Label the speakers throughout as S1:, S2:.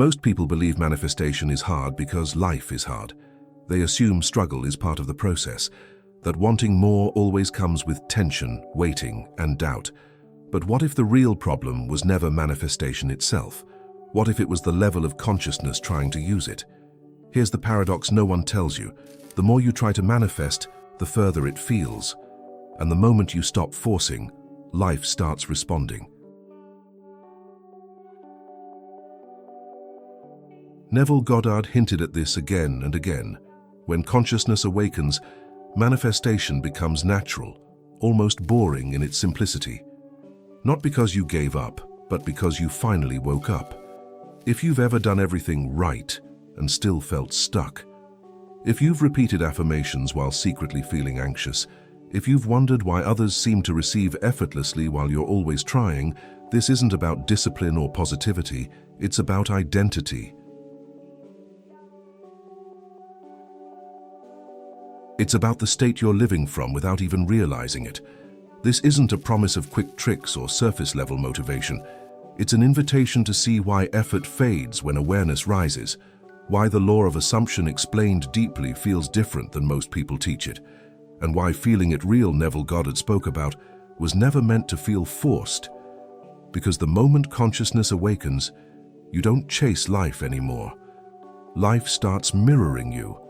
S1: Most people believe manifestation is hard because life is hard. They assume struggle is part of the process, that wanting more always comes with tension, waiting, and doubt. But what if the real problem was never manifestation itself? What if it was the level of consciousness trying to use it? Here's the paradox no one tells you. The more you try to manifest, the further it feels. And the moment you stop forcing, life starts responding. Neville Goddard hinted at this again and again. When consciousness awakens, manifestation becomes natural, almost boring in its simplicity. Not because you gave up, but because you finally woke up. If you've ever done everything right and still felt stuck, if you've repeated affirmations while secretly feeling anxious, if you've wondered why others seem to receive effortlessly while you're always trying, this isn't about discipline or positivity, it's about identity. It's about the state you're living from without even realizing it. This isn't a promise of quick tricks or surface-level motivation. It's an invitation to see why effort fades when awareness rises, why the law of assumption explained deeply feels different than most people teach it, and why feeling it real Neville Goddard spoke about was never meant to feel forced. Because the moment consciousness awakens, you don't chase life anymore. Life starts mirroring you.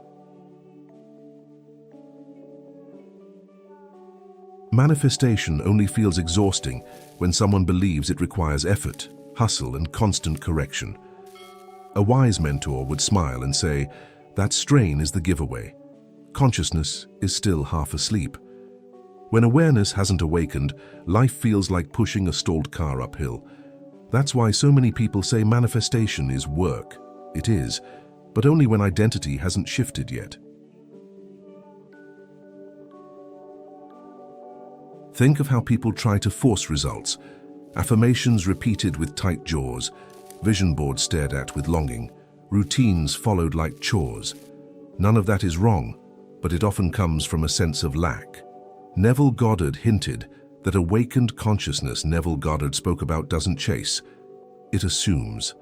S1: Manifestation only feels exhausting when someone believes it requires effort, hustle, and constant correction. A wise mentor would smile and say, that strain is the giveaway. Consciousness is still half asleep. When awareness hasn't awakened, life feels like pushing a stalled car uphill. That's why so many people say manifestation is work. It is, but only when identity hasn't shifted yet. Think of how people try to force results. Affirmations repeated with tight jaws, vision boards stared at with longing, routines followed like chores. None of that is wrong, but it often comes from a sense of lack. Neville Goddard hinted that awakened consciousness Neville Goddard spoke about doesn't chase, it assumes.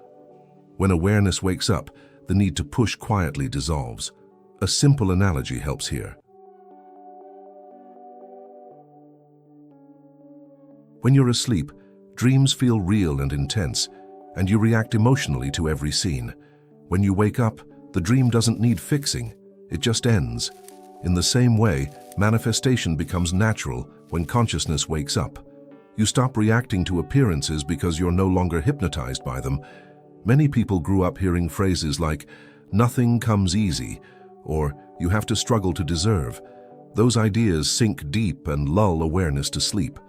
S1: When awareness wakes up, the need to push quietly dissolves. A simple analogy helps here. When you're asleep, dreams feel real and intense, and you react emotionally to every scene. When you wake up, the dream doesn't need fixing, it just ends. In the same way, manifestation becomes natural when consciousness wakes up. You stop reacting to appearances because you're no longer hypnotized by them. Many people grew up hearing phrases like, "Nothing comes easy," or "You have to struggle to deserve." Those ideas sink deep and lull awareness to sleep.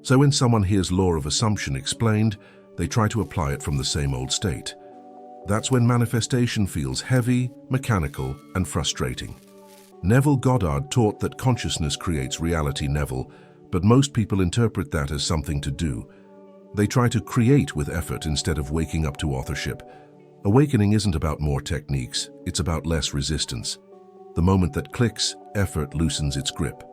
S1: So when someone hears law of assumption explained, they try to apply it from the same old state. That's when manifestation feels heavy, mechanical, and frustrating. Neville Goddard taught that consciousness creates reality, but most people interpret that as something to do. They try to create with effort instead of waking up to authorship. Awakening isn't about more techniques, it's about less resistance. The moment that clicks, effort loosens its grip.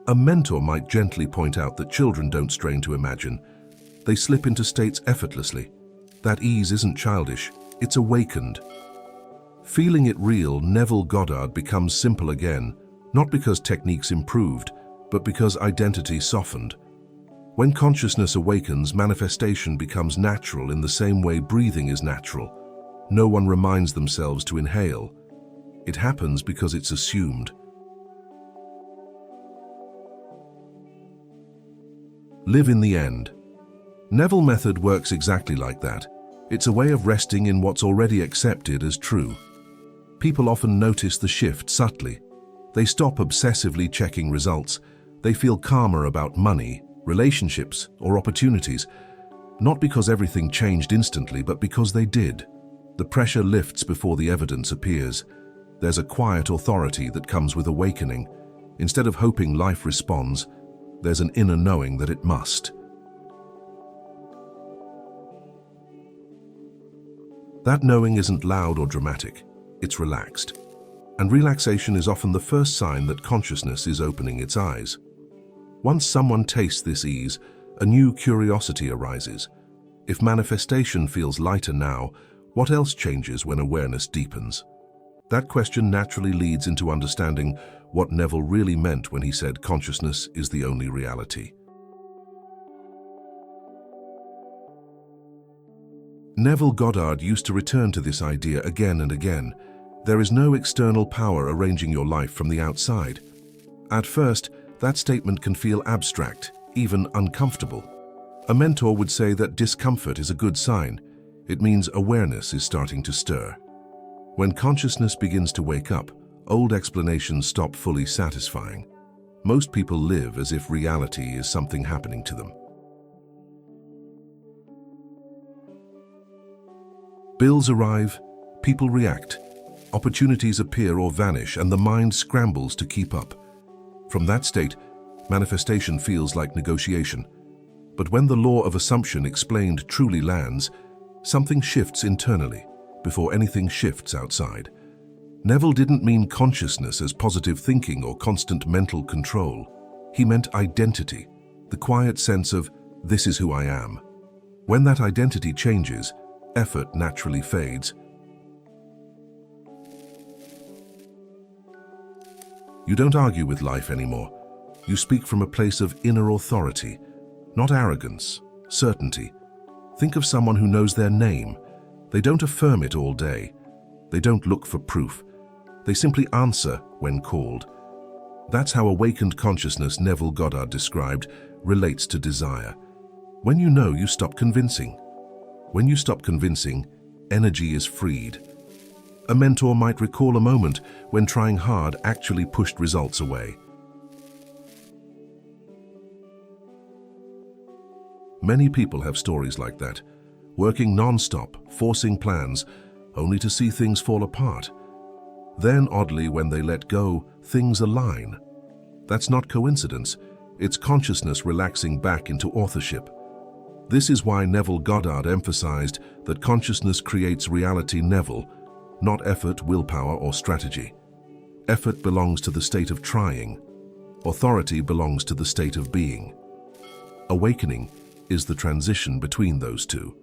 S1: A mentor might gently point out that children don't strain to imagine. They slip into states effortlessly. That ease isn't childish, it's awakened. Feeling it real, Neville Goddard becomes simple again, not because techniques improved, but because identity softened. When consciousness awakens, manifestation becomes natural in the same way breathing is natural. No one reminds themselves to inhale. It happens because it's assumed. Live in the end. Neville method works exactly like that. It's a way of resting in what's already accepted as true. People often notice the shift subtly. They stop obsessively checking results. They feel calmer about money, relationships, or opportunities. Not because everything changed instantly, but because they did. The pressure lifts before the evidence appears. There's a quiet authority that comes with awakening. Instead of hoping life responds, there's an inner knowing that it must. That knowing isn't loud or dramatic, it's relaxed. And relaxation is often the first sign that consciousness is opening its eyes. Once someone tastes this ease, a new curiosity arises. If manifestation feels lighter now, what else changes when awareness deepens? That question naturally leads into understanding what Neville really meant when he said consciousness is the only reality. Neville Goddard used to return to this idea again and again. There is no external power arranging your life from the outside. At first, that statement can feel abstract, even uncomfortable. A mentor would say that discomfort is a good sign. It means awareness is starting to stir. When consciousness begins to wake up, old explanations stop fully satisfying. Most people live as if reality is something happening to them. Bills arrive, people react, opportunities appear or vanish, and the mind scrambles to keep up. From that state, manifestation feels like negotiation. But when the law of assumption explained truly lands, something shifts internally before anything shifts outside. Neville didn't mean consciousness as positive thinking or constant mental control. He meant identity, the quiet sense of, this is who I am. When that identity changes, effort naturally fades. You don't argue with life anymore. You speak from a place of inner authority, not arrogance, certainty. Think of someone who knows their name. They don't affirm it all day. They don't look for proof. They simply answer when called. That's how awakened consciousness Neville Goddard described relates to desire. When you know, you stop convincing. When you stop convincing, energy is freed. A mentor might recall a moment when trying hard actually pushed results away. Many people have stories like that, working non-stop, forcing plans, only to see things fall apart. Then, oddly, when they let go, things align. That's not coincidence. It's consciousness relaxing back into authorship. This is why Neville Goddard emphasized that consciousness creates reality. Neville, not effort, willpower, or strategy. Effort belongs to the state of trying. Authority belongs to the state of being. Awakening is the transition between those two.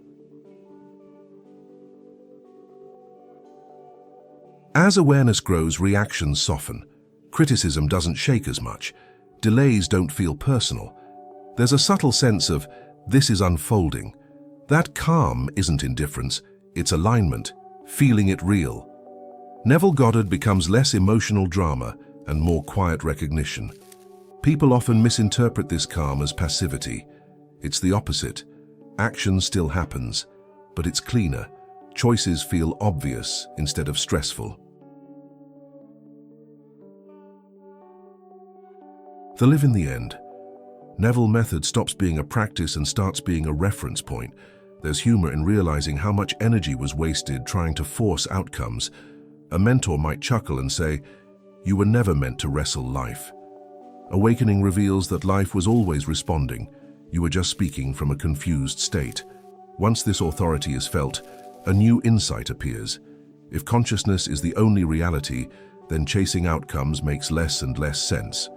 S1: As awareness grows, reactions soften. Criticism doesn't shake as much. Delays don't feel personal. There's a subtle sense of, this is unfolding. That calm isn't indifference, it's alignment, feeling it real. Neville Goddard becomes less emotional drama and more quiet recognition. People often misinterpret this calm as passivity. It's the opposite. Action still happens, but it's cleaner. Choices feel obvious instead of stressful. The live in the end. Neville method stops being a practice and starts being a reference point. There's humor in realizing how much energy was wasted trying to force outcomes. A mentor might chuckle and say, "You were never meant to wrestle life." Awakening reveals that life was always responding. You were just speaking from a confused state. Once this authority is felt, a new insight appears. If consciousness is the only reality, then chasing outcomes makes less and less sense.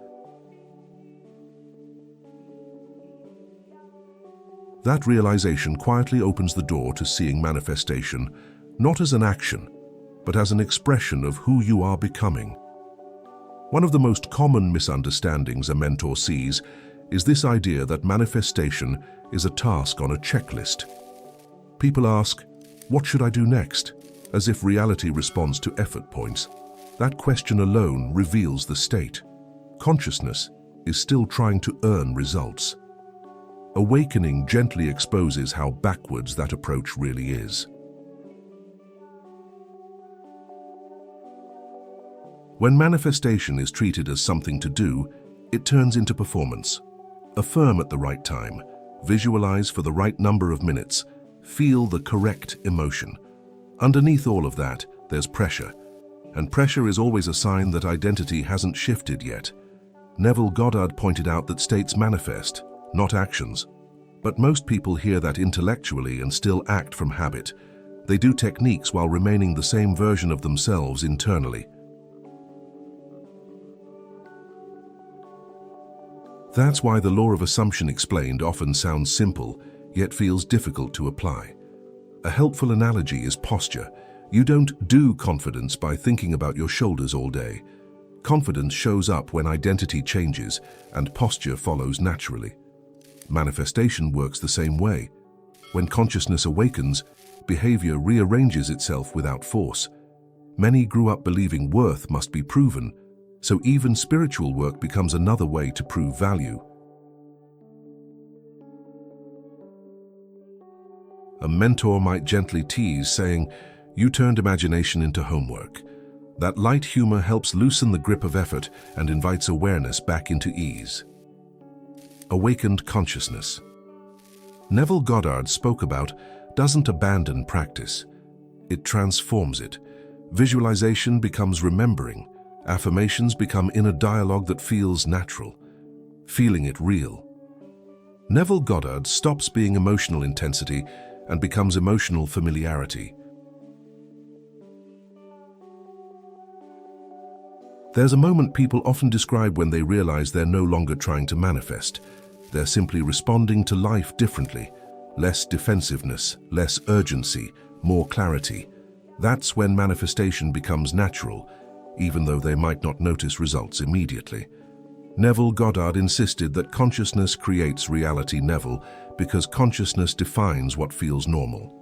S1: That realization quietly opens the door to seeing manifestation, not as an action, but as an expression of who you are becoming. One of the most common misunderstandings a mentor sees is this idea that manifestation is a task on a checklist. People ask, "What should I do next?" as if reality responds to effort points. That question alone reveals the state. Consciousness is still trying to earn results. Awakening gently exposes how backwards that approach really is. When manifestation is treated as something to do, it turns into performance. Affirm at the right time, visualize for the right number of minutes, feel the correct emotion. Underneath all of that, there's pressure. And pressure is always a sign that identity hasn't shifted yet. Neville Goddard pointed out that states manifest, not actions. But most people hear that intellectually and still act from habit. They do techniques while remaining the same version of themselves internally. That's why the law of assumption explained often sounds simple, yet feels difficult to apply. A helpful analogy is posture. You don't do confidence by thinking about your shoulders all day. Confidence shows up when identity changes, and posture follows naturally. Manifestation works the same way. When consciousness awakens, behavior rearranges itself without force. Many grew up believing worth must be proven, so even spiritual work becomes another way to prove value. A mentor might gently tease, saying, "You turned imagination into homework." That light humor helps loosen the grip of effort and invites awareness back into ease. Awakened consciousness. Neville Goddard spoke about doesn't abandon practice. It transforms it. Visualization becomes remembering. Affirmations become inner dialogue that feels natural, feeling it real. Neville Goddard stops being emotional intensity and becomes emotional familiarity. There's a moment people often describe when they realize they're no longer trying to manifest. They're simply responding to life differently. Less defensiveness, less urgency, more clarity. That's when manifestation becomes natural, even though they might not notice results immediately. Neville Goddard insisted that consciousness creates reality, because consciousness defines what feels normal.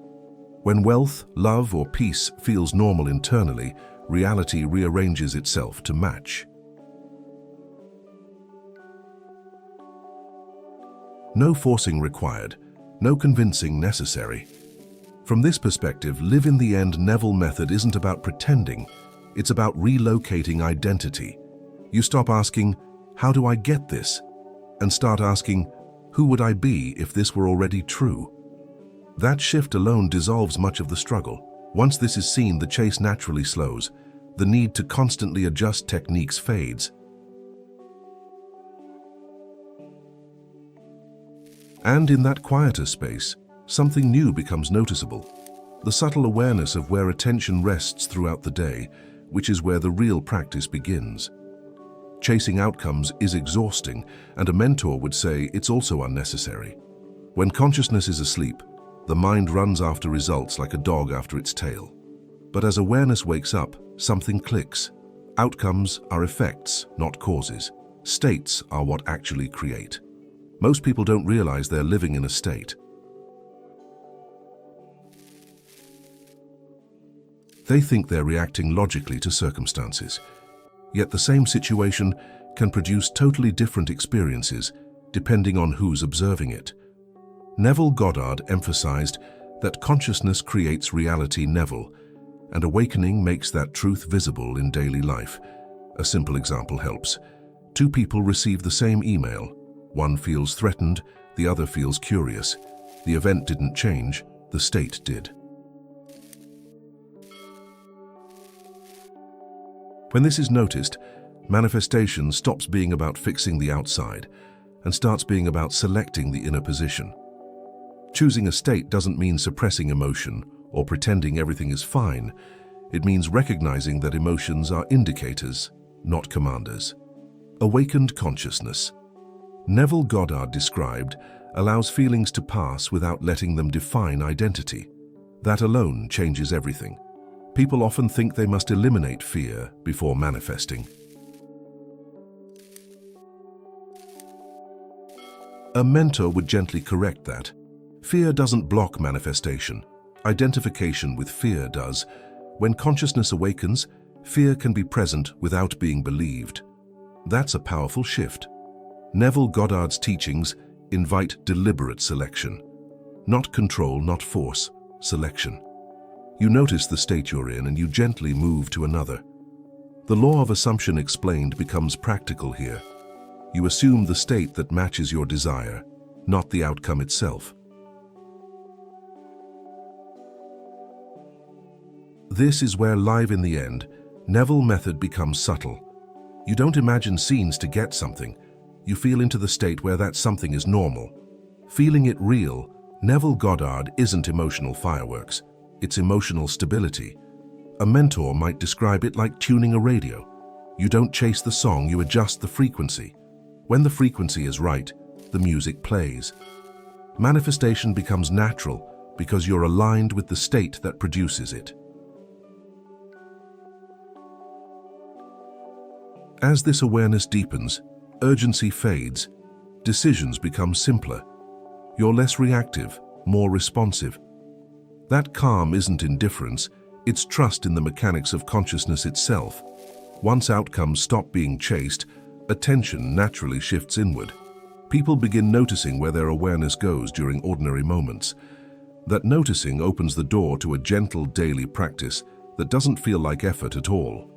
S1: When wealth, love, or peace feels normal internally, reality rearranges itself to match. No forcing required, no convincing necessary. From this perspective, Live in the End Neville method isn't about pretending, it's about relocating identity. You stop asking, "How do I get this?" and start asking, "Who would I be if this were already true?" That shift alone dissolves much of the struggle. Once this is seen, the chase naturally slows. The need to constantly adjust techniques fades. And in that quieter space, something new becomes noticeable. The subtle awareness of where attention rests throughout the day, which is where the real practice begins. Chasing outcomes is exhausting, and a mentor would say it's also unnecessary. When consciousness is asleep, the mind runs after results like a dog after its tail. But as awareness wakes up, something clicks. Outcomes are effects, not causes. States are what actually create. Most people don't realize they're living in a state. They think they're reacting logically to circumstances. Yet the same situation can produce totally different experiences depending on who's observing it. Neville Goddard emphasized that consciousness creates reality, and awakening makes that truth visible in daily life. A simple example helps. Two people receive the same email. One feels threatened, the other feels curious. The event didn't change, the state did. When this is noticed, manifestation stops being about fixing the outside and starts being about selecting the inner position. Choosing a state doesn't mean suppressing emotion or pretending everything is fine. It means recognizing that emotions are indicators, not commanders. Awakened consciousness. Neville Goddard described, allows feelings to pass without letting them define identity. That alone changes everything. People often think they must eliminate fear before manifesting. A mentor would gently correct that. Fear doesn't block manifestation. Identification with fear does. When consciousness awakens, fear can be present without being believed. That's a powerful shift. Neville Goddard's teachings invite deliberate selection. Not control, not force, selection. You notice the state you're in and you gently move to another. The law of assumption explained becomes practical here. You assume the state that matches your desire, not the outcome itself. This is where Live in the End Neville method becomes subtle. You don't imagine scenes to get something. You feel into the state where that something is normal. Feeling it real, Neville Goddard isn't emotional fireworks. It's emotional stability. A mentor might describe it like tuning a radio. You don't chase the song, you adjust the frequency. When the frequency is right, the music plays. Manifestation becomes natural because you're aligned with the state that produces it. As this awareness deepens, urgency fades, decisions become simpler. You're less reactive, more responsive. That calm isn't indifference, it's trust in the mechanics of consciousness itself. Once outcomes stop being chased, attention naturally shifts inward. People begin noticing where their awareness goes during ordinary moments. That noticing opens the door to a gentle daily practice that doesn't feel like effort at all.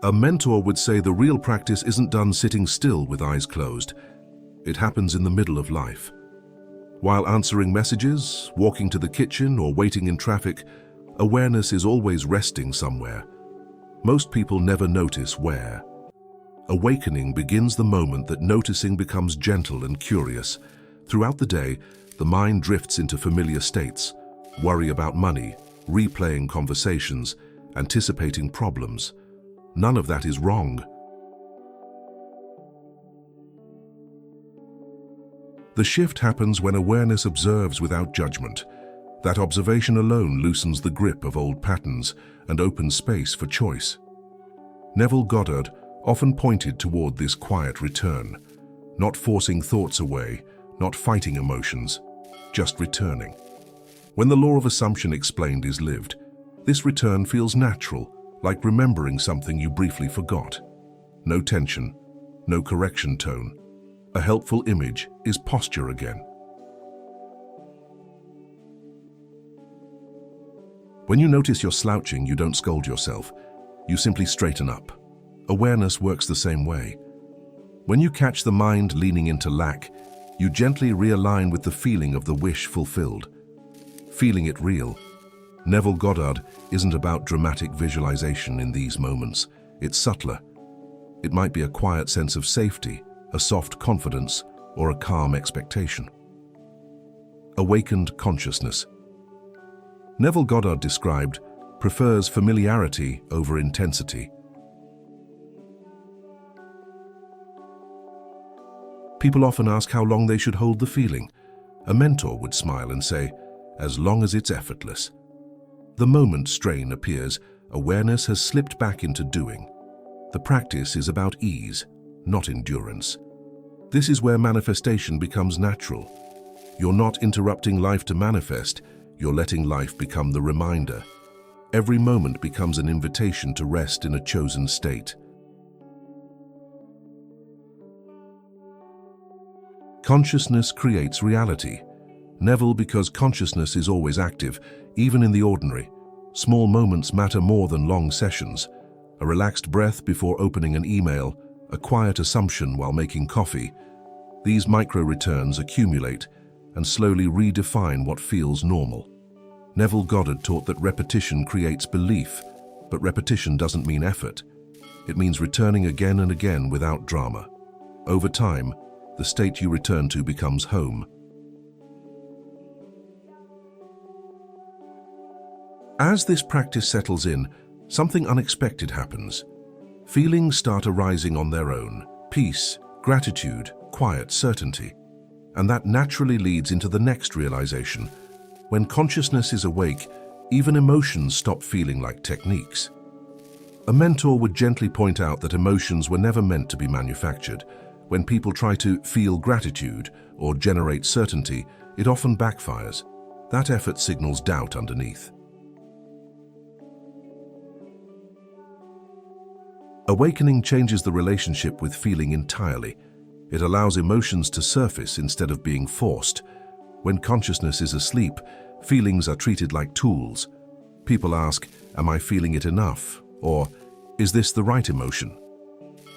S1: A mentor would say the real practice isn't done sitting still with eyes closed. It happens in the middle of life. While answering messages, walking to the kitchen, or waiting in traffic, awareness is always resting somewhere. Most people never notice where. Awakening begins the moment that noticing becomes gentle and curious. Throughout the day, the mind drifts into familiar states, worry about money, replaying conversations, anticipating problems. None of that is wrong. The shift happens when awareness observes without judgment. That observation alone loosens the grip of old patterns and opens space for choice. Neville Goddard often pointed toward this quiet return, not forcing thoughts away, not fighting emotions, just returning. When the law of assumption explained is lived, this return feels natural, like remembering something you briefly forgot. No tension, no correction tone. A helpful image is posture again. When you notice you're slouching, you don't scold yourself. You simply straighten up. Awareness works the same way. When you catch the mind leaning into lack, you gently realign with the feeling of the wish fulfilled. Feeling it real. Neville Goddard isn't about dramatic visualization in these moments. It's subtler. It might be a quiet sense of safety, a soft confidence, or a calm expectation. Awakened consciousness. Neville Goddard described, prefers familiarity over intensity. People often ask how long they should hold the feeling. A mentor would smile and say, as long as it's effortless. The moment strain appears, awareness has slipped back into doing. The practice is about ease, not endurance. This is where manifestation becomes natural. You're not interrupting life to manifest, you're letting life become the reminder. Every moment becomes an invitation to rest in a chosen state. Consciousness creates reality. Neville, because consciousness is always active, even in the ordinary. Small moments matter more than long sessions. A relaxed breath before opening an email, a quiet assumption while making coffee. These micro-returns accumulate and slowly redefine what feels normal. Neville Goddard taught that repetition creates belief, but repetition doesn't mean effort. It means returning again and again without drama. Over time, the state you return to becomes home. As this practice settles in, something unexpected happens. Feelings start arising on their own: peace, gratitude, quiet certainty. And that naturally leads into the next realization. When consciousness is awake, even emotions stop feeling like techniques. A mentor would gently point out that emotions were never meant to be manufactured. When people try to feel gratitude or generate certainty, it often backfires. That effort signals doubt underneath. Awakening changes the relationship with feeling entirely. It allows emotions to surface instead of being forced. When consciousness is asleep, feelings are treated like tools. People ask, am I feeling it enough? Or, is this the right emotion?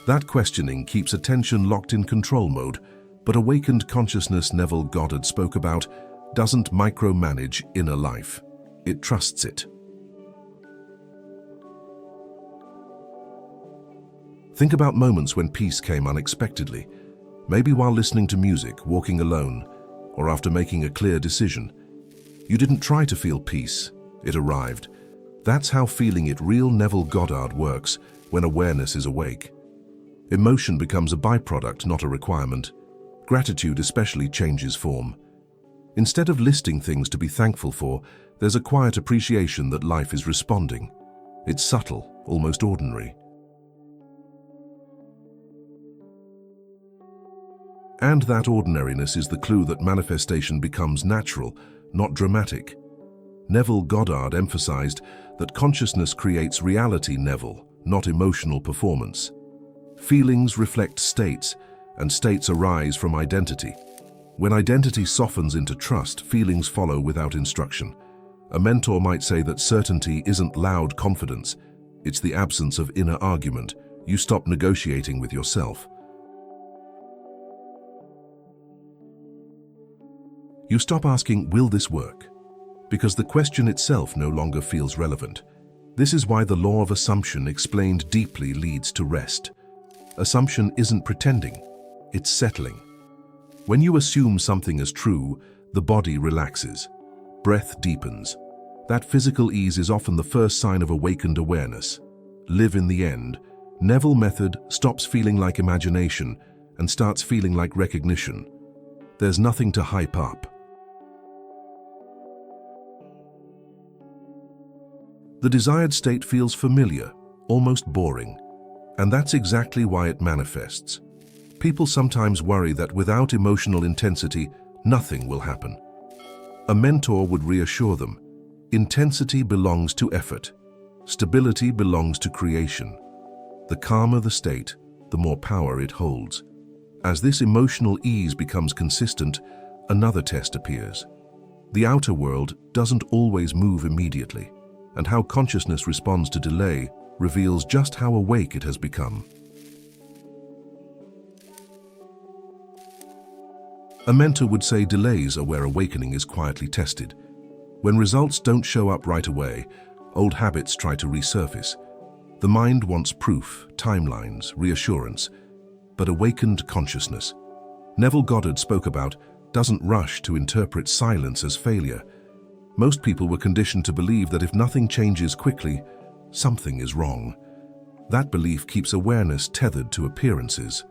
S1: That questioning keeps attention locked in control mode, but awakened consciousness, Neville Goddard spoke about, doesn't micromanage inner life. It trusts it. Think about moments when peace came unexpectedly, maybe while listening to music, walking alone, or after making a clear decision. You didn't try to feel peace, it arrived. That's how feeling it real Neville Goddard works. when awareness is awake. Emotion becomes a byproduct, not a requirement. Gratitude especially changes form. Instead of listing things to be thankful for, there's a quiet appreciation that life is responding. It's subtle, almost ordinary. And that ordinariness is the clue that manifestation becomes natural, not dramatic. Neville Goddard emphasized that consciousness creates reality, Neville, not emotional performance. Feelings reflect states, and states arise from identity. When identity softens into trust, feelings follow without instruction. A mentor might say that certainty isn't loud confidence, it's the absence of inner argument. You stop negotiating with yourself. You stop asking, will this work? Because the question itself no longer feels relevant. This is why the law of assumption explained deeply leads to rest. Assumption isn't pretending, it's settling. When you assume something as true, the body relaxes. Breath deepens. That physical ease is often the first sign of awakened awareness. Live in the end. Neville method stops feeling like imagination and starts feeling like recognition. There's nothing to hype up. The desired state feels familiar, almost boring, and that's exactly why it manifests. People sometimes worry that without emotional intensity, nothing will happen. A mentor would reassure them, intensity belongs to effort. Stability belongs to creation. The calmer the state, the more power it holds. As this emotional ease becomes consistent, another test appears. The outer world doesn't always move immediately, and how consciousness responds to delay reveals just how awake it has become. A mentor would say delays are where awakening is quietly tested. When results don't show up right away, old habits try to resurface. The mind wants proof, timelines, reassurance, but awakened consciousness, Neville Goddard spoke about, doesn't rush to interpret silence as failure. Most people were conditioned to believe that if nothing changes quickly, something is wrong. That belief keeps awareness tethered to appearances.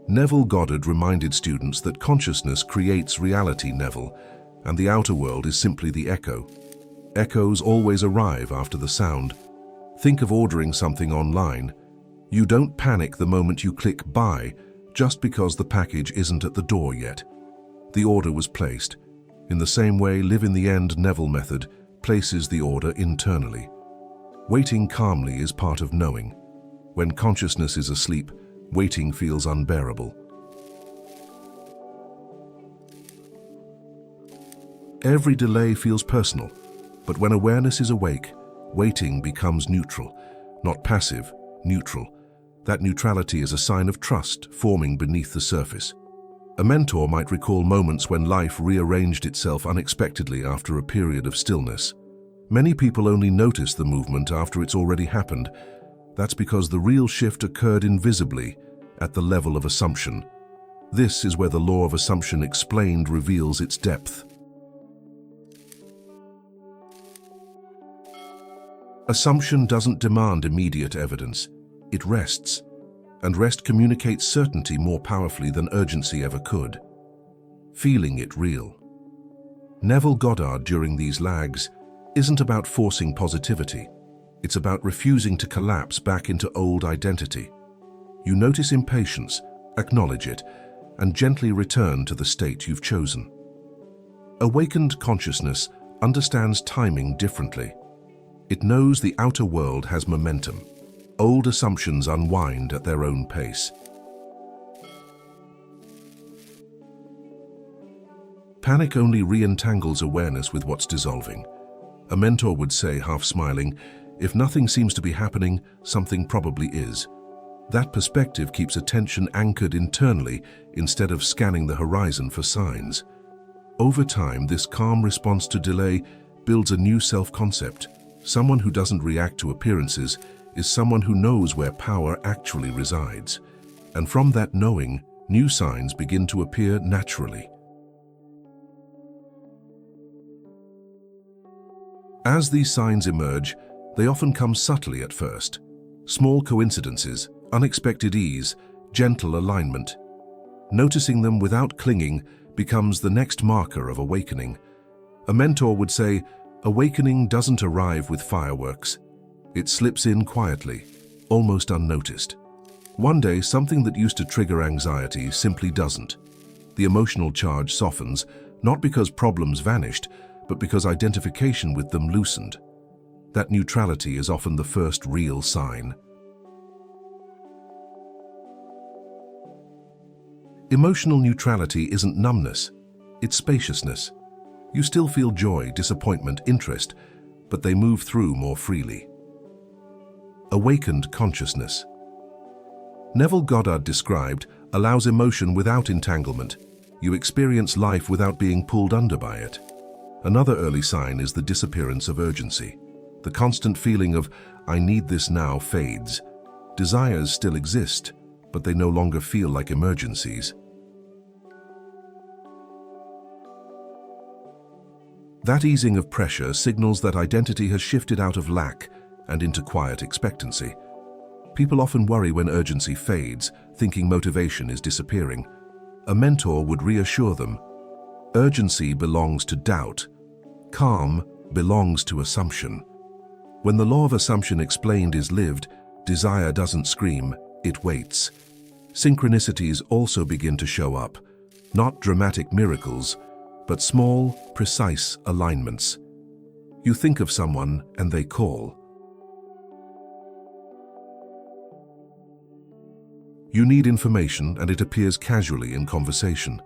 S1: Neville Goddard reminded students that consciousness creates reality, Neville, and the outer world is simply the echo. Echoes always arrive after the sound. Think of ordering something online. You don't panic the moment you click buy just because the package isn't at the door yet. The order was placed. In the same way, live in the end Neville method places the order internally. Waiting calmly is part of knowing. When consciousness is asleep, waiting feels unbearable. Every delay feels personal, but when awareness is awake, waiting becomes neutral, not passive, neutral. That neutrality is a sign of trust forming beneath the surface. A mentor might recall moments when life rearranged itself unexpectedly after a period of stillness. Many people only notice the movement after it's already happened. That's because the real shift occurred invisibly, at the level of assumption. This is where the law of assumption explained reveals its depth. Assumption doesn't demand immediate evidence. It rests, and rest communicates certainty more powerfully than urgency ever could. Feeling it real. Neville Goddard during these lags isn't about forcing positivity. It's about refusing to collapse back into old identity. You notice impatience, acknowledge it, and gently return to the state you've chosen. Awakened consciousness understands timing differently. It knows the outer world has momentum. Old assumptions unwind at their own pace. Panic only re-entangles awareness with what's dissolving. A mentor would say, half smiling, if nothing seems to be happening, something probably is. That perspective keeps attention anchored internally instead of scanning the horizon for signs. Over time, this calm response to delay builds a new self-concept. Someone who doesn't react to appearances is someone who knows where power actually resides. And from that knowing, new signs begin to appear naturally. As these signs emerge, they often come subtly at first. Small coincidences, unexpected ease, gentle alignment. Noticing them without clinging becomes the next marker of awakening. A mentor would say, awakening doesn't arrive with fireworks. It slips in quietly, almost unnoticed. One day, something that used to trigger anxiety simply doesn't. The emotional charge softens, not because problems vanished, but because identification with them loosened. That neutrality is often the first real sign. Emotional neutrality isn't numbness, it's spaciousness. You still feel joy, disappointment, interest, but they move through more freely. Awakened consciousness. Neville Goddard described, allows emotion without entanglement. You experience life without being pulled under by it. Another early sign is the disappearance of urgency. The constant feeling of, I need this now, fades. Desires still exist, but they no longer feel like emergencies. That easing of pressure signals that identity has shifted out of lack and into quiet expectancy. People often worry when urgency fades, thinking motivation is disappearing. A mentor would reassure them. Urgency belongs to doubt. Calm belongs to assumption. When the law of assumption explained is lived, desire doesn't scream, it waits. Synchronicities also begin to show up. Not dramatic miracles, but small, precise alignments. You think of someone and they call. You need information and it appears casually in conversation.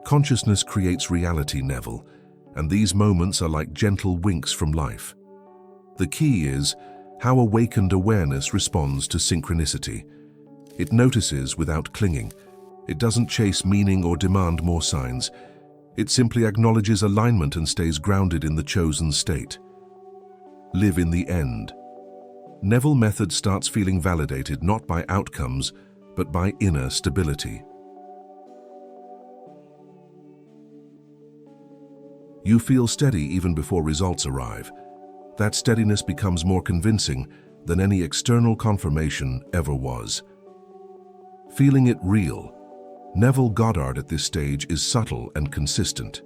S1: Consciousness creates reality, Neville, and these moments are like gentle winks from life. The key is how awakened awareness responds to synchronicity. It notices without clinging. It doesn't chase meaning or demand more signs. It simply acknowledges alignment and stays grounded in the chosen state. Live in the end. Neville method starts feeling validated not by outcomes, but by inner stability. You feel steady even before results arrive. That steadiness becomes more convincing than any external confirmation ever was. Feeling it real. Neville Goddard at this stage is subtle and consistent.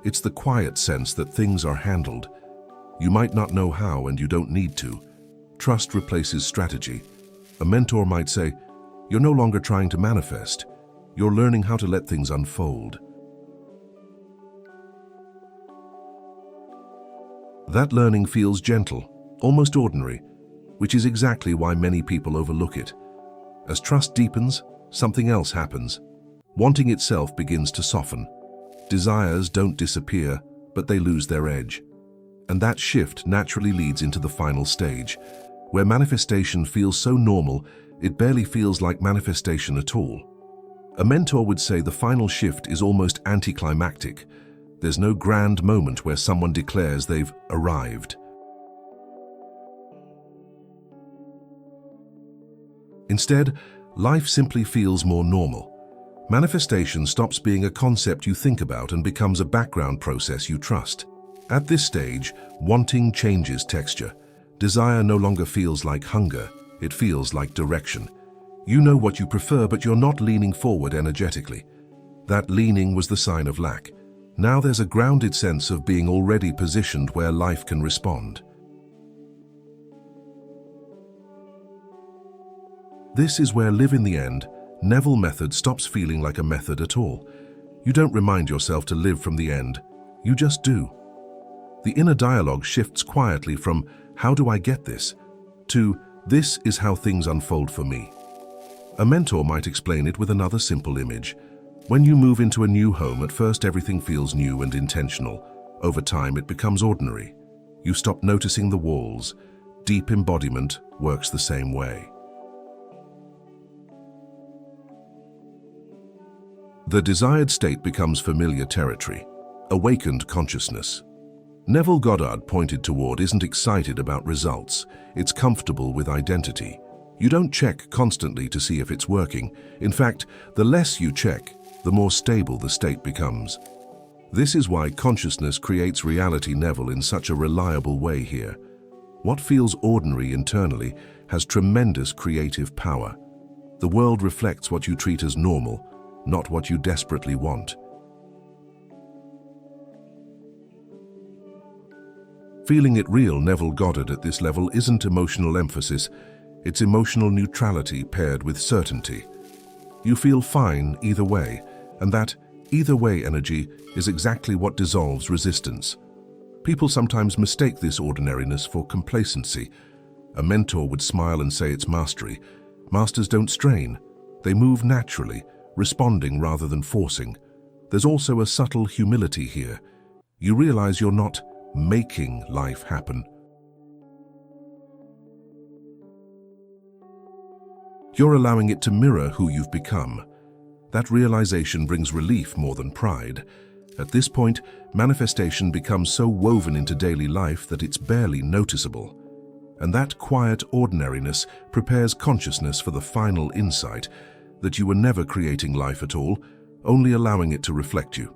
S1: It's the quiet sense that things are handled. You might not know how and you don't need to. Trust replaces strategy. A mentor might say, you're no longer trying to manifest. You're learning how to let things unfold. That learning feels gentle, almost ordinary, which is exactly why many people overlook it. As trust deepens, something else happens. Wanting itself begins to soften. Desires don't disappear, but they lose their edge. And that shift naturally leads into the final stage, where manifestation feels so normal, it barely feels like manifestation at all. A mentor would say the final shift is almost anticlimactic. There's no grand moment where someone declares they've arrived. Instead, life simply feels more normal. Manifestation stops being a concept you think about and becomes a background process you trust. At this stage, wanting changes texture. Desire no longer feels like hunger, it feels like direction. You know what you prefer, but you're not leaning forward energetically. That leaning was the sign of lack. Now there's a grounded sense of being already positioned where life can respond. This is where Live in the End, Neville method stops feeling like a method at all. You don't remind yourself to live from the end, you just do. The inner dialogue shifts quietly from, how do I get this, to, this is how things unfold for me. A mentor might explain it with another simple image. When you move into a new home, at first everything feels new and intentional. Over time, it becomes ordinary. You stop noticing the walls. Deep embodiment works the same way. The desired state becomes familiar territory, awakened consciousness. Neville Goddard pointed toward isn't excited about results, it's comfortable with identity. You don't check constantly to see if it's working. In fact, the less you check, the more stable the state becomes. This is why consciousness creates reality, Neville, in such a reliable way here. What feels ordinary internally has tremendous creative power. The world reflects what you treat as normal, not what you desperately want. Feeling it real, Neville Goddard, at this level isn't emotional emphasis, it's emotional neutrality paired with certainty. You feel fine either way, and that either way energy is exactly what dissolves resistance. People sometimes mistake this ordinariness for complacency. A mentor would smile and say it's mastery. Masters don't strain. They move naturally, responding rather than forcing. There's also a subtle humility here. You realize you're not making life happen. You're allowing it to mirror who you've become. That realization brings relief more than pride. At this point, manifestation becomes so woven into daily life that it's barely noticeable. And that quiet ordinariness prepares consciousness for the final insight that you were never creating life at all, only allowing it to reflect you.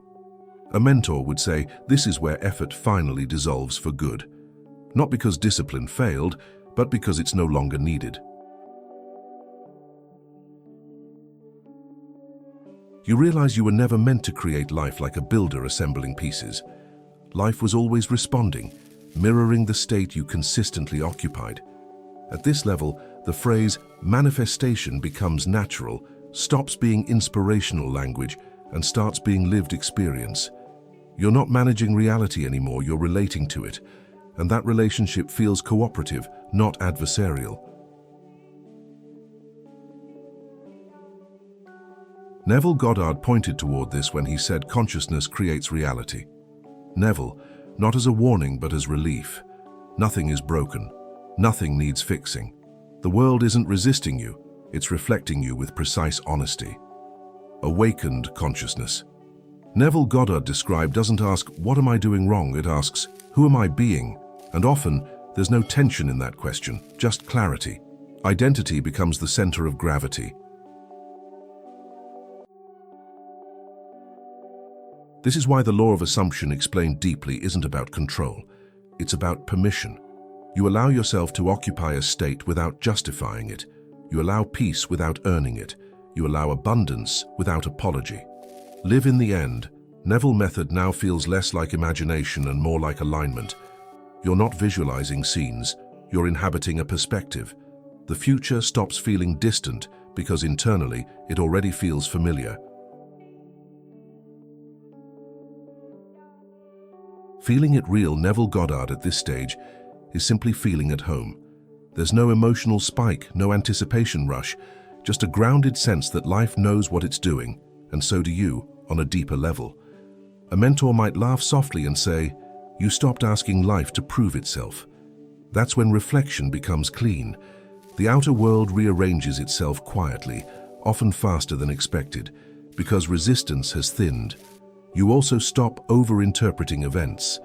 S1: A mentor would say this is where effort finally dissolves for good. Not because discipline failed, but because it's no longer needed. You realize you were never meant to create life like a builder assembling pieces. Life was always responding, mirroring the state you consistently occupied. At this level, the phrase manifestation becomes natural, stops being inspirational language, and starts being lived experience. You're not managing reality anymore, you're relating to it, and that relationship feels cooperative, not adversarial. Neville Goddard pointed toward this when he said consciousness creates reality. Neville, not as a warning but as relief. Nothing is broken. Nothing needs fixing. The world isn't resisting you, it's reflecting you with precise honesty. Awakened consciousness. Neville Goddard described doesn't ask, what am I doing wrong? It asks, who am I being? And often, there's no tension in that question, just clarity. Identity becomes the center of gravity. This is why the law of assumption explained deeply isn't about control. It's about permission. You allow yourself to occupy a state without justifying it. You allow peace without earning it. You allow abundance without apology. Live in the end. Neville method now feels less like imagination and more like alignment. You're not visualizing scenes, you're inhabiting a perspective. The future stops feeling distant because internally it already feels familiar. Feeling it real, Neville Goddard at this stage is simply feeling at home. There's no emotional spike, no anticipation rush, just a grounded sense that life knows what it's doing, and so do you, on a deeper level. A mentor might laugh softly and say, you stopped asking life to prove itself. That's when reflection becomes clean. The outer world rearranges itself quietly, often faster than expected, because resistance has thinned. You also stop over-interpreting events.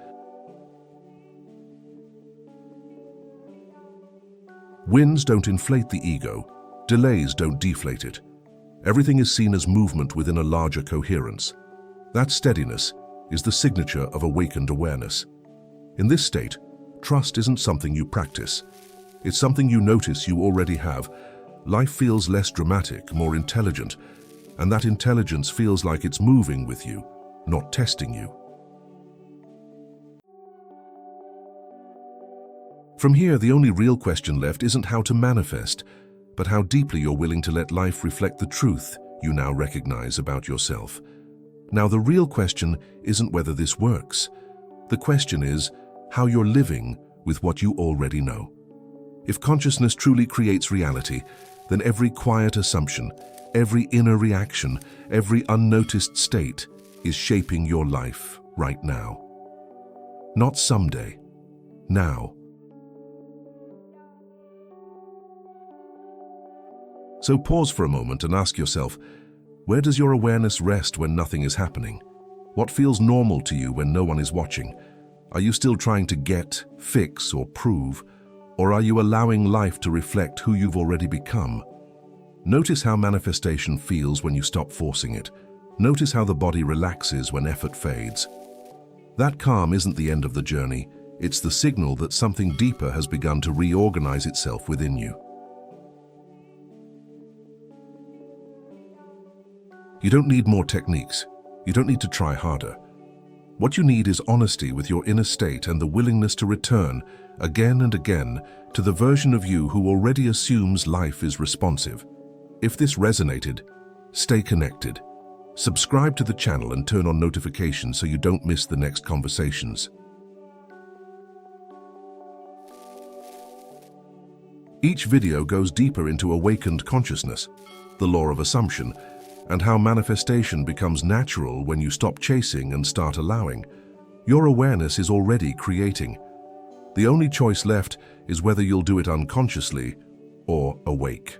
S1: Wins don't inflate the ego, delays don't deflate it. Everything is seen as movement within a larger coherence. That steadiness is the signature of awakened awareness. In this state, trust isn't something you practice. It's something you notice you already have. Life feels less dramatic, more intelligent, and that intelligence feels like it's moving with you, not testing you. From here, the only real question left isn't how to manifest, but how deeply you're willing to let life reflect the truth you now recognize about yourself. Now, the real question isn't whether this works. The question is how you're living with what you already know. If consciousness truly creates reality, then every quiet assumption, every inner reaction, every unnoticed state is shaping your life right now. Not someday, now. So pause for a moment and ask yourself, where does your awareness rest when nothing is happening? What feels normal to you when no one is watching? Are you still trying to get, fix, or prove? Or are you allowing life to reflect who you've already become? Notice how manifestation feels when you stop forcing it. Notice how the body relaxes when effort fades. That calm isn't the end of the journey, it's the signal that something deeper has begun to reorganize itself within you. You don't need more techniques. You don't need to try harder. What you need is honesty with your inner state and the willingness to return, again and again, to the version of you who already assumes life is responsive. If this resonated, stay connected. Subscribe to the channel and turn on notifications so you don't miss the next conversations. Each video goes deeper into awakened consciousness, the law of assumption, and how manifestation becomes natural when you stop chasing and start allowing. Your awareness is already creating. The only choice left is whether you'll do it unconsciously or awake.